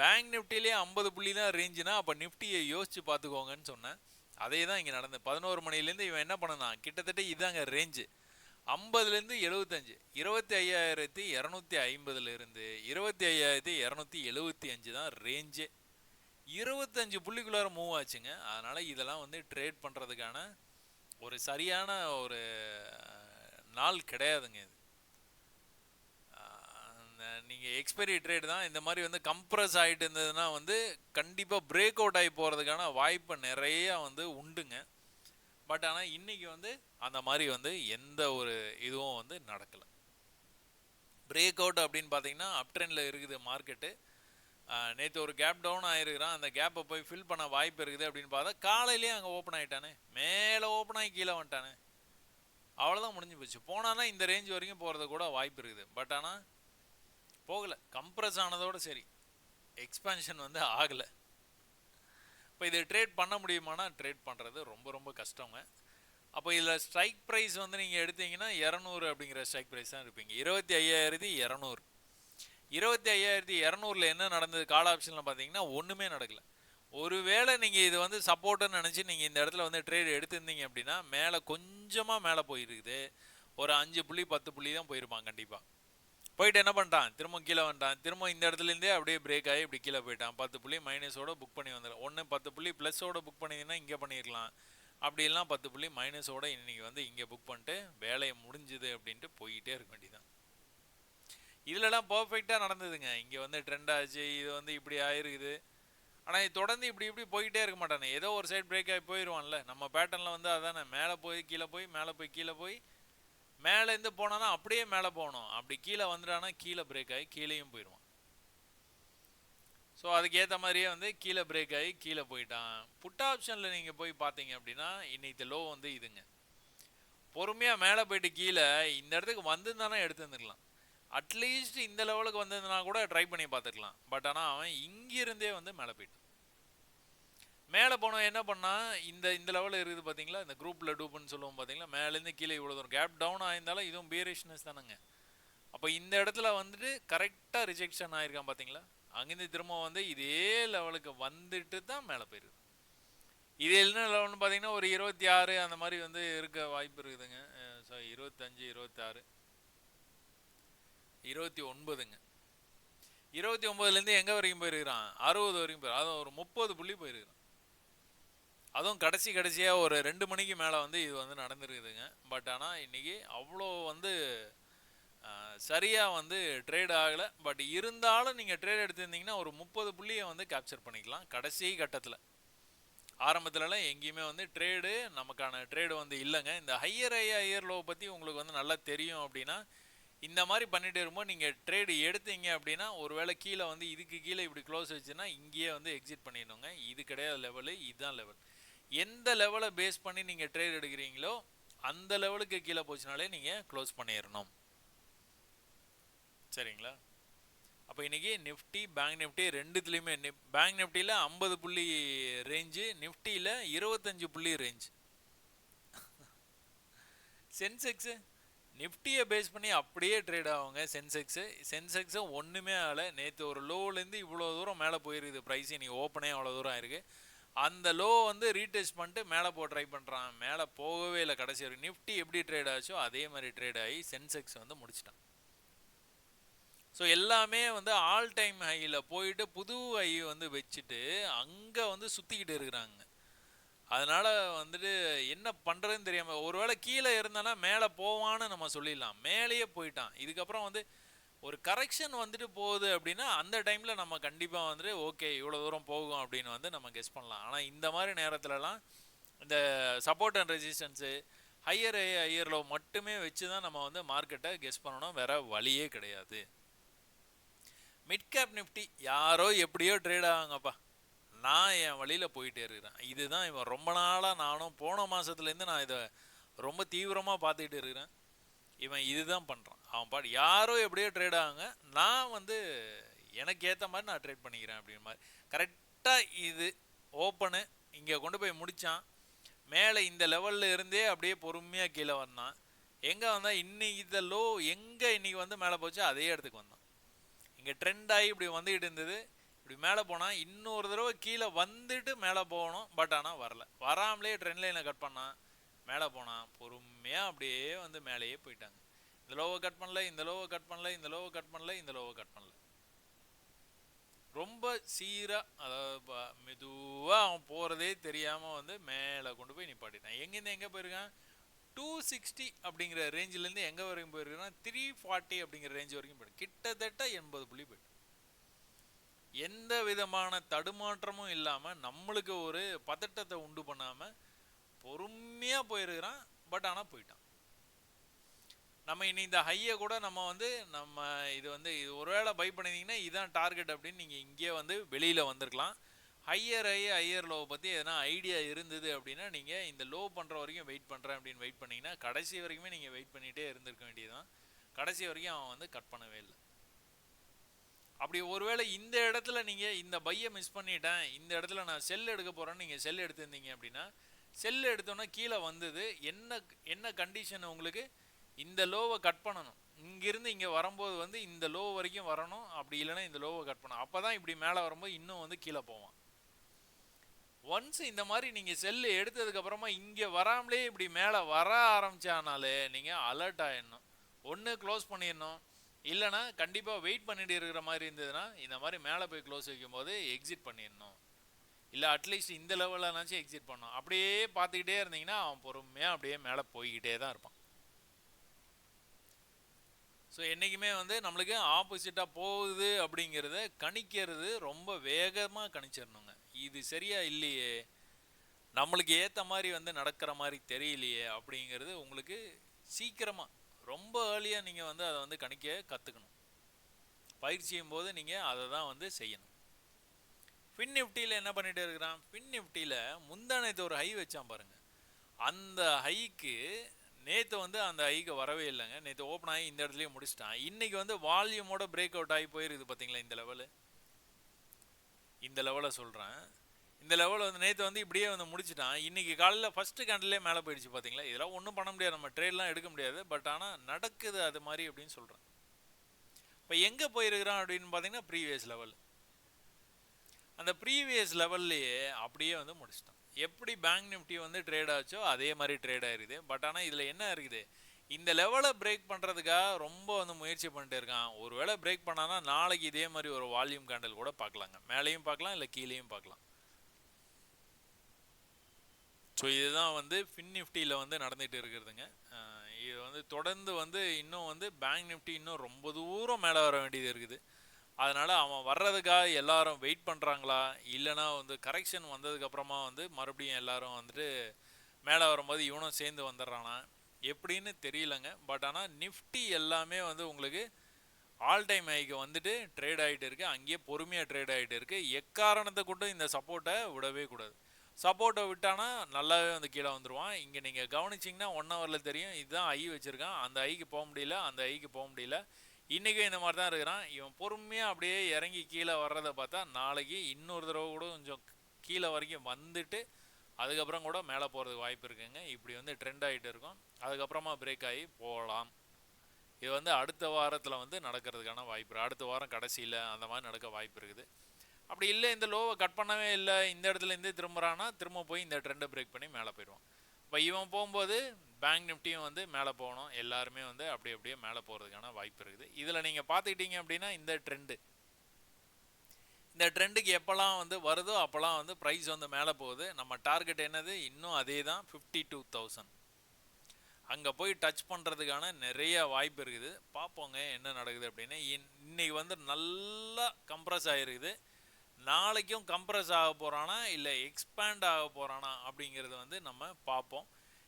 பேங்க் நிஃப்டிலே 50 புள்ளி தான் ரேஞ்சுனா அப்போ நிஃப்டியை யோசிச்சு பார்த்துக்கோங்கன்னு சொன்னேன். அதே தான் இங்கே நடந்தது. 11 மணிலேருந்து இவன் என்ன பண்ணான், கிட்டத்தட்ட இதாங்க ரேஞ்சு 50லேருந்து 75, 25,250லேருந்து 25,275 தான் ரேஞ்சு. 25 புள்ளிக்குள்ளார மூவ் ஆச்சுங்க. அதனால் இதெல்லாம் வந்து ட்ரேட் பண்ணுறதுக்கான ஒரு சரியான ஒரு நாள் கிடையாதுங்க. இது நீங்கள் எக்ஸ்பைரி ட்ரேட் தான். இந்த மாதிரி வந்து கம்ப்ரஸ் ஆகிட்டு இருந்ததுன்னா வந்து கண்டிப்பாக பிரேக் அவுட் ஆகி போகிறதுக்கான வாய்ப்பு நிறையா வந்து உண்டுங்க. பட் ஆனால் இன்றைக்கி வந்து அந்த மாதிரி வந்து எந்த ஒரு இதுவும் வந்து நடக்கலை. பிரேக் அவுட் அப்படின்னு பார்த்தீங்கன்னா அப் ட்ரெண்டில் இருக்குது மார்க்கெட்டு. நேற்று ஒரு கேப் டவுன் ஆகிருக்கிறான், அந்த கேப்பை போய் ஃபில் பண்ண வாய்ப்பு இருக்குது அப்படின்னு பார்த்தா காலையிலேயே அங்கே ஓப்பன் ஆகிட்டானே, மேலே ஓப்பன் ஆகி கீழே வந்துட்டானே, அவ்வளோதான் முடிஞ்சு போச்சு. போனான்னா இந்த ரேஞ்ச் வரைக்கும் போகிறது கூட வாய்ப்பு இருக்குது. பட் ஆனால் போகலை, கம்ப்ரஸ் ஆனதோடு சரி, எக்ஸ்பேன்ஷன் வந்து ஆகலை. இப்போ இதை ட்ரேட் பண்ண முடியுமானா ட்ரேட் பண்ணுறது ரொம்ப ரொம்ப கஷ்டங்க. அப்போ இதில் ஸ்ட்ரைக் ப்ரைஸ் வந்து நீங்கள் எடுத்தீங்கன்னா 200 அப்படிங்கிற ஸ்ட்ரைக் ப்ரைஸ் தான் இருப்பீங்க. 25,200. 25,200 என்ன நடந்தது கால் ஆப்ஷனில் பார்த்தீங்கன்னா ஒன்றுமே நடக்கலை. ஒருவேளை நீங்கள் இது வந்து சப்போர்ட்டுன்னு நினச்சி நீங்கள் இந்த இடத்துல வந்து ட்ரேட் எடுத்திருந்தீங்க அப்படின்னா மேலே கொஞ்சமாக மேலே போயிருக்குது, ஒரு 5 புள்ளி 10 புள்ளி தான் போயிருப்பான் கண்டிப்பாக. போயிட்டு என்ன பண்ணிட்டான், திரும்ப கீழே வந்துட்டான். திரும்ப இந்த இடத்துலேருந்தே அப்படியே பிரேக் ஆகி இப்படி கீழே போயிட்டான். 10 புள்ளி மைனஸோட புக் பண்ணி வந்துடும். ஒன்று 10 புள்ளி ப்ளஸோட புக் பண்ணிங்கன்னா இங்கே பண்ணிடலாம், அப்படி இல்லைனா 10 புள்ளி மைனஸோட இன்றைக்கி வந்து இங்கே புக் பண்ணிட்டு வேலையை முடிஞ்சுது அப்படின்ட்டு போயிட்டே இருக்க வேண்டியதான். இதிலலாம் பர்ஃபெக்டாக நடந்ததுங்க. இங்கே வந்து ட்ரெண்ட் ஆச்சு, இது வந்து இப்படி ஆயிருக்குது. ஆனால் இது தொடர்ந்து இப்படி இப்படி போய்கிட்டே இருக்க மாட்டானே, ஏதோ ஒரு சைடு பிரேக் ஆகி போயிடுவான்ல. நம்ம பேட்டர்னில் வந்து அதானே, மேலே போய் கீழே போய் மேலே போய் கீழே போய் மேலேருந்து போனான்னா அப்படியே மேலே போகணும். அப்படி கீழே வந்துட்டானா கீழே பிரேக் ஆகி கீழேயும் போயிடுவான். ஸோ அதுக்கேற்ற மாதிரியே வந்து கீழே பிரேக் ஆகி கீழே போயிட்டான். புட் ஆப்ஷனில் நீங்கள் போய் பார்த்தீங்க அப்படின்னா இன்னைக்கு லோ வந்து இதுங்க. பொறுமையாக மேலே போயிட்டு கீழே இந்த இடத்துக்கு வந்திருந்தானா எடுத்துருந்துக்கலாம். அட்லீஸ்ட் இந்த லெவலுக்கு வந்திருந்தனா கூட ட்ரை பண்ணி பார்த்துக்கலாம். பட் ஆனால் அவன் இங்கிருந்தே வந்து மேலே போயிட்டான். மேலே போனோம் என்ன பண்ணால் இந்த லெவலில் இருக்குது பார்த்தீங்களா, இந்த குரூப்பில் டூப்புன்னு சொல்லுவோம் பார்த்தீங்களா, மேலேருந்து கீழே இவ்வளோ தூரம் கேப் டவுன் ஆயிருந்தாலும் இதுவும் பீரிஷ்னஸ் தானேங்க. அப்போ இந்த இடத்துல வந்துட்டு கரெக்டாக ரிஜெக்ஷன் ஆகிருக்கான் பார்த்தீங்களா. அங்கேருந்து திரும்ப வந்து இதே லெவலுக்கு வந்துட்டு தான் மேலே போயிருக்கு. இது என்ன லெவல்னு பார்த்தீங்கன்னா ஒரு 26 அந்த மாதிரி வந்து இருக்க வாய்ப்பு இருக்குதுங்க. ஸோ 25, 26, 29ங்க. 29லேருந்து எங்கே வரைக்கும் போயிருக்கிறான், 60 வரைக்கும் போயிரு, அதுவும் ஒரு 30 புள்ளி போயிருக்கிறான். அதுவும் கடைசியாக ஒரு 2 மணிக்கு மேலே வந்து இது வந்து நடந்துருக்குதுங்க. பட் ஆனால் இன்றைக்கி அவ்வளோ வந்து சரியாக வந்து ட்ரேட் ஆகலை. பட் இருந்தாலும் நீங்கள் ட்ரேட் எடுத்திருந்தீங்கன்னா ஒரு 30 புள்ளியை வந்து கேப்சர் பண்ணிக்கலாம் கடைசி கட்டத்தில். ஆரம்பத்துலலாம் எங்கேயுமே வந்து ட்ரேடு நமக்கான ட்ரேடு வந்து இல்லைங்க. இந்த ஹையர் லோ பற்றி உங்களுக்கு வந்து நல்லா தெரியும் அப்படின்னா இந்த மாதிரி பண்ணிட்டு இருக்கும்போது நீங்கள் ட்ரேடு எடுத்தீங்க அப்படின்னா ஒருவேளை கீழே வந்து இதுக்கு கீழே இப்படி க்ளோஸ் வச்சுன்னா இங்கேயே வந்து எக்ஸிட் பண்ணிடணுங்க. இது கிடையாது லெவலு, இதுதான் லெவல். எந்த லெவலை பேஸ் பண்ணி நீங்கள் ட்ரேட் எடுக்கிறீங்களோ அந்த லெவலுக்கு கீழே போச்சுனாலே நீங்கள் க்ளோஸ் பண்ணிடணும். சரிங்களா. அப்போ இன்றைக்கி நிஃப்டி பேங்க் நிஃப்டி ரெண்டுத்துலேயுமே பேங்க் நிஃப்டியில் 50 புள்ளி ரேஞ்சு, நிஃப்டியில் 25 புள்ளி ரேஞ்சு. சென்செக்ஸு நிஃப்டியை பேஸ் பண்ணி அப்படியே ட்ரேட் ஆகுங்க சென்செக்ஸு ஒன்றுமே ஆகலை. நேற்று ஒரு லோலேருந்து இவ்வளோ தூரம் மேலே போயிருக்குது ப்ரைஸ், இன்னைக்கு ஓப்பனே அவ்வளோ தூரம் ஆயிருக்கு. அந்த லோ வந்து ரீடெஸ்ட் பண்ணிட்டு மேலே போக ட்ரை பண்ணுறான், மேலே போகவே இல்லை கடைசி வரைக்கும். நிஃப்டி எப்படி ட்ரேட் ஆச்சோ அதே மாதிரி ட்ரேட் ஆகி சென்செக்ஸ் வந்து முடிச்சிட்டான். ஸோ எல்லாமே வந்து ஆல் டைம் ஹையில் போயிட்டு புது ஹை வந்து வச்சுட்டு அங்கே வந்து சுற்றிக்கிட்டு இருக்கிறாங்க. அதனால் வந்துட்டு என்ன பண்ணுறதுன்னு தெரியாமல், ஒருவேளை கீழே இருந்தானா மேலே போவான்னு நம்ம சொல்லிடலாம், மேலேயே போயிட்டான். இதுக்கப்புறம் வந்து ஒரு கரெக்ஷன் வந்துட்டு போகுது அப்படின்னா அந்த டைமில் நம்ம கண்டிப்பாக வந்துட்டு ஓகே இவ்வளோ தூரம் போகும் அப்படின்னு வந்து நம்ம கெஸ் பண்ணலாம். ஆனால் இந்த மாதிரி நேரத்துலலாம் இந்த support and resistance higher low மட்டுமே வச்சு தான் நம்ம வந்து மார்க்கெட்டை கெஸ் பண்ணணும், வேற வழியே கிடையாது. மிட் கேப் நிஃப்டி யாரோ எப்படியோ ட்ரேட் ஆகுங்கப்பா, நான் என் வழியில் போயிட்டே இருக்கிறேன். இதுதான் இவன் ரொம்ப நாளாக, நானும் போன மாதத்துலேருந்து நான் இதை ரொம்ப தீவிரமாக பார்த்துக்கிட்டு இருக்கிறேன். இவன் இதுதான் பண்ணுறான், அவன் பாட்டு யாரோ எப்படியோ ட்ரேட் ஆகுங்க, நான் வந்து எனக்கு ஏற்ற மாதிரி நான் ட்ரேட் பண்ணிக்கிறேன் அப்படின்ற மாதிரி. கரெக்டாக இது ஓப்பனு இங்கே கொண்டு போய் முடித்தான், மேலே இந்த லெவலில் இருந்தே அப்படியே பொறுமையாக கீழே வந்தான். எங்கே வந்தால் இன்னைக்கு இந்த லோ எங்கே இன்றைக்கி வந்து மேலே போச்சு அதே இடத்துக்கு வந்தான். இங்கே ட்ரெண்ட் ஆகி இப்படி வந்துக்கிட்டு இருந்தது, இப்படி மேலே போனால் இன்னொரு தடவை கீழே வந்துட்டு மேலே போகணும், பட் ஆனால் வரல, வராமலே ட்ரெண்ட் லைனை கட் பண்ணான், மேலே போனால் பொறுமையாக அப்படியே வந்து மேலேயே போயிட்டாங்க. இந்த லோவை கட் பண்ணல, இந்த லோவை கட் பண்ணல, இந்த லோவை கட் பண்ணல, இந்த லோவை கட் பண்ணல, ரொம்ப சீராக, அதாவது மெதுவாக அவன் போகிறதே தெரியாமல் வந்து மேலே கொண்டு போய் நிப்பாட்டிட்டான். எங்கேருந்து எங்கே போயிருக்கான், 260 அப்படிங்கிற ரேஞ்சிலேருந்து எங்கே வரைக்கும் போயிருக்குன்னா 340 அப்படிங்கிற ரேஞ்ச் வரைக்கும் போயிடும், கிட்டத்தட்ட 80 புள்ளி போயிடும். எந்த விதமான தடுமாற்றமும் இல்லாமல் நம்மளுக்கு ஒரு பதட்டத்தை உண்டு பண்ணாமல் பொறுமையாக போயிருக்கிறான், பட் ஆனால் போயிட்டான். நம்ம இனி இந்த ஹையை கூட நம்ம வந்து இது வந்து இது ஒருவேளை பை பண்ணியிருந்தீங்கன்னா இதுதான் டார்கெட் அப்படின்னு நீங்கள் இங்கே வந்து வெளியில் வந்திருக்கலாம். ஹையர் லோவை பற்றி எதனா ஐடியா இருந்தது அப்படின்னா நீங்கள் இந்த லோ பண்ணுற வரைக்கும் வெயிட் பண்ணுறேன் அப்படின்னு வெயிட் பண்ணிங்கன்னா கடைசி வரைக்குமே நீங்கள் வெயிட் பண்ணிகிட்டே இருந்திருக்க வேண்டியதுதான். கடைசி வரைக்கும் அவன் வந்து கட் பண்ணவே இல்லை. அப்படி ஒருவேளை இந்த இடத்துல நீங்கள் இந்த பையை மிஸ் பண்ணிட்டேன், இந்த இடத்துல நான் செல் எடுக்க போகிறேன்னு நீங்கள் செல் எடுத்திருந்தீங்க அப்படின்னா, செல் எடுத்தோன்னா கீழே வந்தது என்ன கண்டிஷன் உங்களுக்கு, இந்த லோவை கட் பண்ணணும், இங்கிருந்து இங்கே வரும்போது வந்து இந்த லோ வரைக்கும் வரணும், அப்படி இல்லைன்னா இந்த லோவை கட் பண்ணணும், அப்போ தான் இப்படி மேலே வரும்போது இன்னும் வந்து கீழே போவான். ஒன்ஸ் இந்த மாதிரி நீங்கள் செல்லு எடுத்ததுக்கப்புறமா இங்கே வராமலே இப்படி மேலே வர ஆரம்பித்தானாலே நீங்கள் அலர்ட் ஆகிடணும், ஒன்று க்ளோஸ் பண்ணிடணும், இல்லைனா கண்டிப்பாக வெயிட் பண்ணிட்டு இருக்கிற மாதிரி இருந்ததுன்னா இந்த மாதிரி மேலே போய் க்ளோஸ் வைக்கும்போது எக்ஸிட் பண்ணிடணும், இல்லை அட்லீஸ்ட் இந்த லெவலில்னாச்சும் எக்ஸிட் பண்ணணும். அப்படியே பார்த்துக்கிட்டே இருந்தீங்கன்னா அவன் பொறுமையாக அப்படியே மேலே போய்கிட்டே தான் இருப்பான். ஸோ என்றைக்குமே வந்து நம்மளுக்கு ஆப்போசிட்டாக போகுது அப்படிங்கிறத கணிக்கிறது ரொம்ப வேகமாக கணிச்சிடணுங்க. இது சரியா இல்லையே, நம்மளுக்கு ஏற்ற மாதிரி வந்து நடக்கிற மாதிரி தெரியலையே அப்படிங்கிறது உங்களுக்கு சீக்கிரமாக ரொம்ப ஏர்லியாக நீங்கள் வந்து அதை வந்து கணிக்க கற்றுக்கணும். பயிற்சி செய்யும் போது நீங்கள் அதை தான் வந்து செய்யணும். ஃபின் நிஃப்டியில் என்ன பண்ணிகிட்டு இருக்கிறான், ஃபின் நிஃப்டியில் முந்தானத்து ஒரு ஹை வச்சான் பாருங்கள், அந்த ஹைக்கு நேற்று வந்து அந்த ஹைக்கு வரவே இல்லைங்க. நேற்று ஓப்பன் ஆகி இந்த இடத்துலையே முடிச்சிட்டான். இன்றைக்கி வந்து வால்யூமோட பிரேக் அவுட் ஆகி போயிருக்குது பார்த்தீங்களா, இந்த லெவலை சொல்கிறேன். இந்த லெவலில் வந்து நேற்று வந்து இப்படியே வந்து முடிச்சிட்டான். இன்றைக்கி காலையில் ஃபஸ்ட்டு கேண்டிலே மேலே போயிடுச்சு பார்த்தீங்களா. இதெல்லாம் ஒன்றும் பண்ண முடியாது, நம்ம ட்ரேட்லாம் எடுக்க முடியாது, பட் ஆனால் நடக்குது அது மாதிரி அப்படின்னு சொல்கிறேன். இப்போ எங்கே போயிருக்கிறான் அப்படின்னு பார்த்தீங்கன்னா ப்ரீவியஸ் லெவல், அந்த ப்ரீவியஸ் லெவல்லையே அப்படியே வந்து முடிச்சிட்டான். எப்படி பேங்க் நிஃப்டி வந்து ட்ரேட் ஆச்சோ அதே மாதிரி ட்ரேட் ஆயிருக்குது. பட் ஆனால் இதில் என்ன இருக்குது, இந்த லெவலை பிரேக் பண்ணுறதுக்காக ரொம்ப வந்து முயற்சி பண்ணிட்டு இருக்கான். ஒரு வேளை பிரேக் பண்ணானா நாளைக்கு இதே மாதிரி ஒரு வால்யூம் கேண்டல் கூட பார்க்கலாங்க, மேலேயும் பார்க்கலாம் இல்லை கீழேயும் பார்க்கலாம். ஸோ இதுதான் வந்து ஃபின் நிஃப்டியில் வந்து நடந்துகிட்டு இருக்கிறதுங்க. இது வந்து தொடர்ந்து வந்து இன்னும் வந்து பேங்க் நிஃப்டி இன்னும் ரொம்ப தூரம் மேலே வர வேண்டியது இருக்குது. அதனால் அவன் வர்றதுக்காக எல்லாரும் வெயிட் பண்ணுறாங்களா, இல்லைனா வந்து கரெக்ஷன் வந்ததுக்கப்புறமா வந்து மறுபடியும் எல்லாரும் வந்துட்டு மேலே வரும்போது இவனும் சேர்ந்து வந்துடுறானா எப்படின்னு தெரியலங்க. பட் ஆனால் நிஃப்டி எல்லாமே வந்து உங்களுக்கு ஆல் டைம் ஹைக்கு வந்துட்டு ட்ரேட் ஆகிட்டு இருக்குது, அங்கேயே பொறுமையாக ட்ரேட் ஆகிட்டு இருக்குது. எக்காரணத்தை கொண்டு இந்த சப்போர்ட்டை விடவே கூடாது. சப்போர்ட்டை விட்டானா நல்லாவே வந்து கீழே வந்துடுவான். இங்கே நீங்கள் கவனிச்சிங்கன்னா 1 ஹவரில் தெரியும், இதுதான் ஐ வச்சுருக்கான், அந்த ஐக்கு போக முடியல, அந்த ஐக்கு போக முடியல. இன்றைக்கும் இந்த மாதிரி தான் இருக்கிறான். இவன் பொறுமையாக அப்படியே இறங்கி கீழே வர்றதை பார்த்தா நாளைக்கு இன்னொரு தடவை கூட கொஞ்சம் கீழே வரைக்கும் வந்துட்டு அதுக்கப்புறம் கூட மேலே போகிறதுக்கு வாய்ப்பு இருக்குங்க. இப்படி வந்து ட்ரெண்ட் ஆகிட்டு இருக்கும், அதுக்கப்புறமா பிரேக் ஆகி போகலாம். இது வந்து அடுத்த வாரத்தில் வந்து நடக்கிறதுக்கான வாய்ப்பு இருக்குது. அடுத்த வாரம் கடைசியில் அந்த மாதிரி நடக்க வாய்ப்பு இருக்குது. அப்படி இல்லை இந்த லோவை கட் பண்ணவே இல்லை, இந்த இடத்துல இருந்து திரும்புறான்னா திரும்ப போய் இந்த ட்ரெண்டை பிரேக் பண்ணி மேலே போயிடுவான். இப்போ இவன் போகும்போது பேங்க் நிஃப்டியும் வந்து மேலே போகணும், எல்லாருமே வந்து அப்படியே மேலே போகிறதுக்கான வாய்ப்பு இருக்குது. இதில் நீங்கள் பார்த்துக்கிட்டீங்க அப்படின்னா இந்த ட்ரெண்டுக்கு எப்போல்லாம் வந்து வருதோ அப்போல்லாம் வந்து ப்ரைஸ் வந்து மேலே போகுது. நம்ம டார்கெட் என்னது, இன்னும் அதே தான் 52,000. அங்கே போய் டச் பண்ணுறதுக்கான நிறைய வாய்ப்பு இருக்குது. பார்ப்போங்க என்ன நடக்குது அப்படின்னு. இன்னைக்கு வந்து நல்லா கம்ப்ரஸ் ஆகிருக்குது. நாளைக்கும் கம்ப்ரஸ் ஆக போகிறானா இல்லை எக்ஸ்பேண்ட் ஆக போகிறானா அப்படிங்கிறது வந்து நம்ம பார்ப்போம்.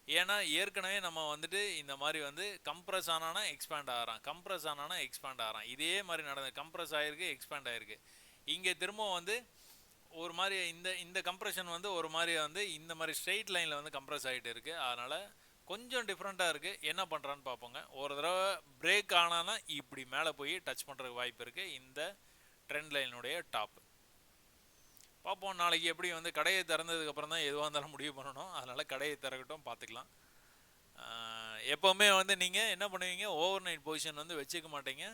ஏன்னா ஏற்கனவே நம்ம வந்துட்டு இந்த மாதிரி வந்து கம்ப்ரஸ் ஆனானா எக்ஸ்பேண்ட் ஆகிறான், கம்ப்ரஸ் ஆனானா எக்ஸ்பேண்ட் ஆகிறான். இதே மாதிரி நடந்தது. கம்ப்ரஸ் ஆகிருக்கு, எக்ஸ்பேண்ட் ஆகிருக்கு. இங்கே திரும்ப வந்து ஒரு மாதிரி இந்த கம்ப்ரெஷன் வந்து ஒரு மாதிரி வந்து இந்த மாதிரி ஸ்ட்ரெயிட் லைனில் வந்து கம்ப்ரஸ் ஆகிட்டு இருக்குது. அதனால் கொஞ்சம் டிஃப்ரெண்ட்டாக இருக்குது. என்ன பண்ணுறான்னு பார்ப்போங்க. ஒரு தடவை பிரேக் ஆனானா இப்படி மேலே போய் டச் பண்ணுறதுக்கு வாய்ப்பு இருக்குது இந்த ட்ரெண்ட் லைனுடைய டாப்பு. பார்ப்போம் நாளைக்கு எப்படி வந்து கடையை திறந்ததுக்கப்புறம் தான் எதுவாக இருந்தாலும் முடிவு பண்ணணும். அதனால் கடையை திறக்கட்டும், பார்த்துக்கலாம். எப்போவுமே வந்து நீங்கள் என்ன பண்ணுவீங்க, ஓவர் நைட் பொசிஷன் வந்து வச்சுக்க மாட்டீங்க.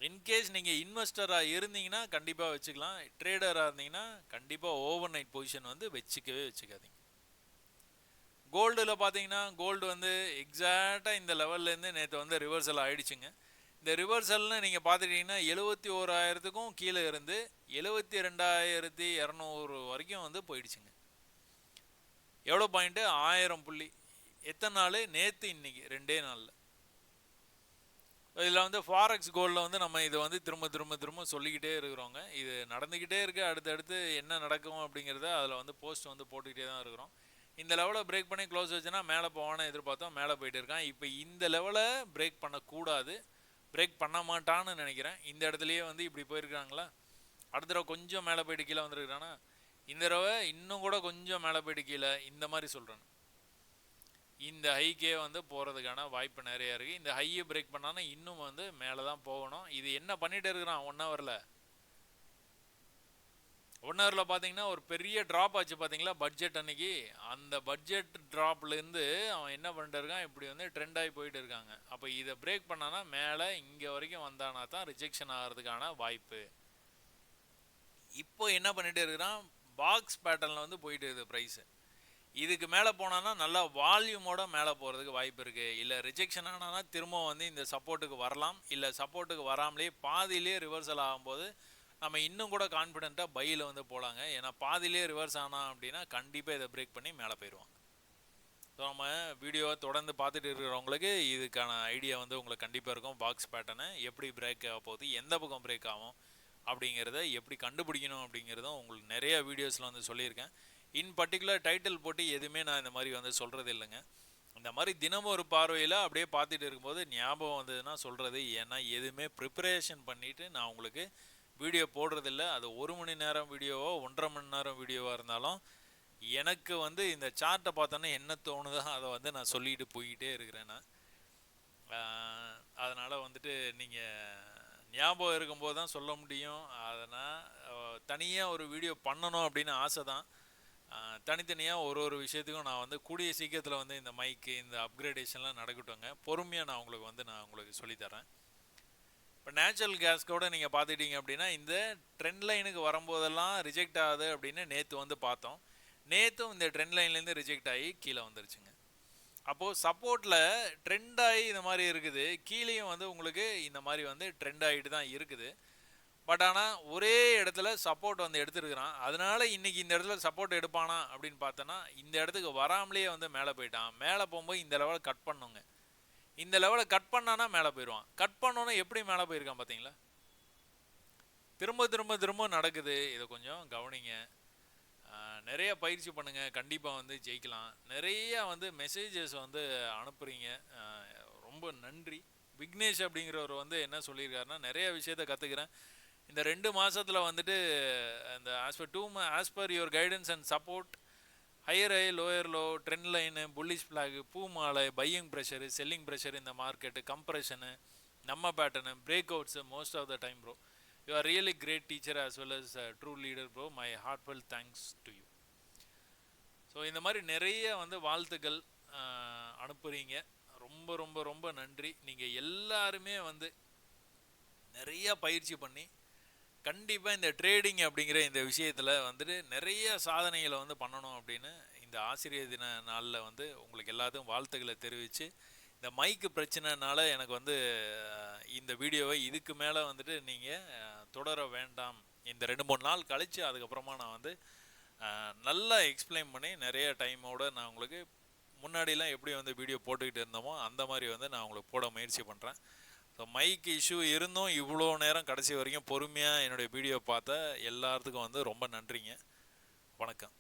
இன்கேஸ் நீங்கள் இன்வெஸ்டராக இருந்தீங்கன்னா கண்டிப்பாக வச்சுக்கலாம். ட்ரேடராக இருந்தீங்கன்னா கண்டிப்பாக ஓவர் நைட் பொசிஷன் வந்து வச்சுக்காதீங்க. கோல்டில் பார்த்தீங்கன்னா கோல்டு வந்து எக்ஸாக்டாக இந்த லெவல்லேருந்து நேற்று வந்து ரிவர்சல் ஆகிடுச்சுங்க. இந்த ரிவர்சல்னு நீங்கள் பார்த்துக்கிட்டிங்கன்னா 71,000க்கும் கீழே இருந்து 72,200 வரைக்கும் வந்து போயிடுச்சுங்க. எவ்வளோ பாயிண்ட்டு, 1000 புள்ளி. எத்தனை நாள், நேற்று இன்னைக்கு 2 நாளில். இதில் வந்து ஃபாரெக்ஸ் கோல்டில் வந்து நம்ம இதை வந்து திரும்ப சொல்லிக்கிட்டே இருக்கிறோங்க. இது நடந்துக்கிட்டே இருக்குது. அடுத்தடுத்து என்ன நடக்கும் அப்படிங்கிறத அதில் வந்து போஸ்ட் வந்து போட்டுக்கிட்டே தான் இருக்கிறோம். இந்த லெவலை பிரேக் பண்ணி க்ளோஸ் வச்சுன்னா மேலே போவான்னு எதிர்பார்த்தோம், மேலே போயிட்டு இருக்கான். இப்போ இந்த லெவலை பிரேக் பண்ணக்கூடாது, பிரேக் பண்ண மாட்டான்னு நினைக்கிறேன். இந்த இடத்துலையே வந்து இப்படி போயிருக்காங்களா, அடுத்த தடவை கொஞ்சம் மேலே போயிட்டு கீழே வந்துருக்கானா, இந்த தடவை இன்னும் கூட கொஞ்சம் மேலே போயிட்டு கீழே, இந்த மாதிரி சொல்கிறேன். இந்த ஹைக்கே வந்து போகிறதுக்கான வாய்ப்பு நிறையா இருக்குது. இந்த ஹையை பிரேக் பண்ணானா இன்னும் வந்து மேலே தான் போகணும். இது என்ன பண்ணிகிட்டு இருக்கிறான் 1 ஹவரில். 1 ஹவரில் பார்த்தீங்கன்னா ஒரு பெரிய ட்ராப் ஆச்சு பார்த்தீங்களா பட்ஜெட் அன்னைக்கு. அந்த பட்ஜெட் ட்ராப்லேருந்து அவன் என்ன பண்ணிட்டு இருக்கான், இப்படி வந்து ட்ரெண்ட் ஆகி போயிட்டு இருக்காங்க. அப்போ இதை பிரேக் பண்ணானா மேலே இங்கே வரைக்கும் வந்தானா தான் ரிஜெக்ஷன் ஆகிறதுக்கான வாய்ப்பு. இப்போ என்ன பண்ணிட்டு இருக்கிறான், பாக்ஸ் பேட்டர்னில் வந்து போயிட்டு இருக்குது ப்ரைஸு. இதுக்கு மேலே போனான்னா நல்லா வால்யூமோட மேலே போகிறதுக்கு வாய்ப்பு இருக்குது. இல்லை ரிஜெக்ஷன் ஆனால் திரும்ப வந்து இந்த சப்போர்ட்டுக்கு வரலாம். இல்லை சப்போர்ட்டுக்கு வராமலே பாதியிலே ரிவர்சல் ஆகும்போது நம்ம இன்னும் கூட கான்ஃபிடென்ட்டாக பையில் வந்து போகலாங்க. ஏன்னா பாதியிலே ரிவர்ஸ் ஆனால் அப்படின்னா கண்டிப்பாக இதை பிரேக் பண்ணி மேலே போயிடுவாங்க. ஸோ நம்ம வீடியோவை தொடர்ந்து பார்த்துட்டு இருக்கிறவங்களுக்கு இதுக்கான ஐடியா வந்து உங்களுக்கு கண்டிப்பாக இருக்கும். பாக்ஸ் பேட்டர்னை எப்படி பிரேக் ஆக போகுது, எந்த பக்கம் பிரேக் ஆகும் அப்படிங்கிறத எப்படி கண்டுபிடிக்கணும் அப்படிங்கிறதும் உங்களுக்கு நிறைய வீடியோஸில் வந்து சொல்லியிருக்கேன். இன் பர்டிகுலர் டைட்டில் போட்டு எதுவுமே நான் இந்த மாதிரி வந்து சொல்கிறது இல்லைங்க. இந்த மாதிரி தினமும் ஒரு பார்வையில் அப்படியே பார்த்துட்டு இருக்கும்போது ஞாபகம் வந்ததுன்னா சொல்கிறது. ஏன்னா எதுவுமே ப்ரிப்பரேஷன் பண்ணிவிட்டு நான் உங்களுக்கு வீடியோ போடுறதில்ல. அது 1 மணி நேரம் வீடியோவோ 1.5 மணி நேரம் வீடியோவாக இருந்தாலும் எனக்கு வந்து இந்த சார்ட்டை பார்த்தோன்னே என்ன தோணுதோ அதை வந்து நான் சொல்லிட்டு போய்கிட்டே இருக்கிறேன். நான் அதனால் வந்துட்டு நீங்கள் ஞாபகம் இருக்கும்போது தான் சொல்ல முடியும். அதனால் தனியாக ஒரு வீடியோ பண்ணணும் அப்படின்னு ஆசை தான். தனித்தனியாக ஒரு விஷயத்துக்கும் நான் வந்து கூடிய சீக்கிரத்தில் வந்து இந்த மைக்கு இந்த அப்கிரேடேஷன்லாம் நடக்கட்டுங்க. பொறுமையாக நான் உங்களுக்கு சொல்லித்தரேன். இப்போ நேச்சுரல் கேஸ் கூட நீங்கள் பார்த்துக்கிட்டீங்க அப்படின்னா இந்த ட்ரெண்ட் லைனுக்கு வரும்போதெல்லாம் ரிஜெக்ட் ஆகுது அப்படின்னு நேற்று வந்து பார்த்தோம். நேற்றும் இந்த ட்ரெண்ட் லைன்லேருந்து ரிஜெக்ட் ஆகி கீழே வந்துருச்சுங்க. அப்போது சப்போர்ட்டில் ட்ரெண்ட் ஆகி இந்த மாதிரி இருக்குது, கீழேயும் வந்து உங்களுக்கு இந்த மாதிரி வந்து ட்ரெண்ட் ஆகிட்டு தான் இருக்குது. பட் ஆனால் ஒரே இடத்துல சப்போர்ட் வந்து எடுத்துருக்கிறான். அதனால இன்றைக்கி இந்த இடத்துல சப்போர்ட் எடுப்பானா அப்படின்னு பார்த்தோன்னா இந்த இடத்துக்கு வராமலேயே வந்து மேலே போயிட்டான். மேலே போகும்போது இந்த லெவலை கட் பண்ணுங்க. இந்த லெவலை கட் பண்ணானா மேலே போயிடுவான். கட் பண்ணோன்னா எப்படி மேலே போயிருக்கான் பார்த்தீங்களா. திரும்ப நடக்குது. இதை கொஞ்சம் கவனிங்க. நிறைய பயிற்சி பண்ணுங்கள், கண்டிப்பாக வந்து ஜெயிக்கலாம். நிறைய வந்து மெசேஜஸ் வந்து அனுப்புகிறீங்க, ரொம்ப நன்றி. விக்னேஷ் அப்படிங்கிறவர் வந்து என்ன சொல்லியிருக்காருன்னா, நிறைய விஷயத்த கற்றுக்கிறேன் இந்த 2 மாதத்தில் வந்துட்டு. இந்த as per your guidance and support, higher high lower low, trend line, bullish flag, பூ மாலை, பையிங் ப்ரெஷரு, செல்லிங் ப்ரெஷர் இந்த மார்க்கெட்டு, கம்ப்ரெஷனு, நம்ம pattern, breakouts most of the time bro. You are really great teacher as well as true leader bro. My heartful thanks to you. So இந்த மாதிரி நிறைய வந்து வாழ்த்துக்கள் அனுப்புகிறீங்க. ரொம்ப ரொம்ப ரொம்ப நன்றி. நீங்கள் எல்லாருமே வந்து நிறைய பயிற்சி பண்ணி கண்டிப்பாக இந்த ட்ரேடிங் அப்படிங்கிற இந்த விஷயத்தில் வந்துட்டு நிறைய சாதனைகளை வந்து பண்ணணும் அப்படின்னு இந்த ஆசிரியர் தின நாளில் வந்து உங்களுக்கு எல்லாத்துக்கும் வாழ்த்துக்களை தெரிவித்து, இந்த மைக்கு பிரச்சனைனால எனக்கு வந்து இந்த வீடியோவை இதுக்கு மேலே வந்துட்டு நீங்கள் தொடர வேண்டாம், இந்த 2-3 நாள் கழித்து அதுக்கப்புறமா நான் வந்து நல்லா எக்ஸ்பிளைன் பண்ணி நிறைய டைமோடு நான் உங்களுக்கு முன்னாடிலாம் எப்படி வந்து வீடியோ போட்டுக்கிட்டு இருந்தோமோ அந்த மாதிரி வந்து நான் உங்களுக்கு போட முயற்சி பண்ணுறேன். ஸோ மைக் இஷ்யூ இருந்தும் இவ்வளோ நேரம் கடைசி வரைக்கும் பொறுமையாக என்னுடைய வீடியோ பார்த்த எல்லாத்துக்கும் வந்து ரொம்ப நன்றிங்க. வணக்கம்.